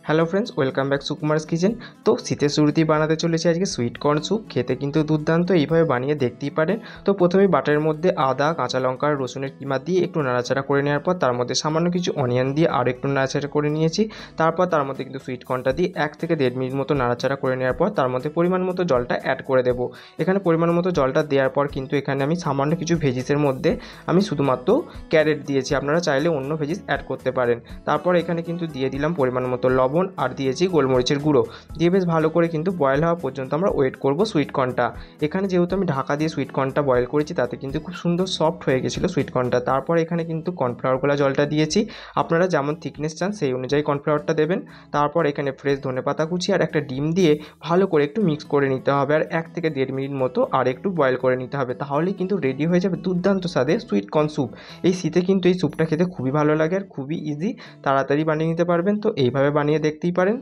Hello friends, welcome back Sukumar's kitchen. তো শীতের শুরুতেই বানাতে চলেছি আজকে সুইট কর্ন স্যুপ। খেতে কিন্তু দুর্দান্ত, এইভাবে বানিয়ে দেখতেই পারেন। তো প্রথমেই বাটারের মধ্যে আদা, কাঁচা লঙ্কা আর রসুনের কিমা দিয়ে একটু নাড়াচাড়া করে নেওয়ার পর তার মধ্যে সামান্য কিছু অনিয়ন দিয়ে আরও একটু নাড়াচাড়া করে নিয়েছি। তারপর তার মধ্যে কিন্তু সুইট কর্নটা দিয়ে 1 থেকে 1.5 মিনিট মতো নাড়াচাড়া করে নেওয়ার পর তার মধ্যে পরিমাণ মতো জলটা অ্যাড করে দেবো। এখানে পরিমাণ মতো জলটা দেওয়ার পর কিন্তু এখানে আমি সামান্য কিছু ভেজিসের মধ্যে আমি শুধুমাত্র ক্যারেট দিয়েছি, আপনারা চাইলে অন্য ভেজিস অ্যাড করতে পারেন। তারপর এখানে কিন্তু দিয়ে দিলাম পরিমাণ মতো লবণ আর দিয়েছি গোলমরিচের গুঁড়ো দিয়ে বেশ ভালো করে কিন্তু বয়েল হওয়া পর্যন্ত আমরা ওয়েট করব সুইট কর্নটা। এখানে যেহেতু আমি ঢাকা দিয়ে সুইট কর্নটা বয়েল করেছি তাতে কিন্তু খুব সুন্দর সফট হয়ে গেছিলো সুইট কর্নটা। তারপর এখানে কিন্তু কর্নফ্লাওয়ার গোলা জলটা দিয়েছি, আপনারা যেমন থিকনেস চান সেই অনুযায়ী কর্নফ্লাওয়ারটা দেবেন। তারপর এখানে ফ্রেশ ধনেপাতা কুচি আর একটা ডিম দিয়ে ভালো করে একটু মিক্স করে নিতে হবে আর 1 থেকে 1.5 মিনিট মতো আর একটু বয়েল করে নিতে হবে, তাহলেই কিন্তু রেডি হয়ে যাবে দুর্দান্ত স্বাদের সুইট কর্ন স্যুপ। এই শীতে কিন্তু এই স্যুপটা খেতে খুবই ভালো লাগে আর খুবই ইজি, তাড়াতাড়ি বানিয়ে নিতে পারবেন। তো এইভাবে বানিয়ে দেখতেই পারেন।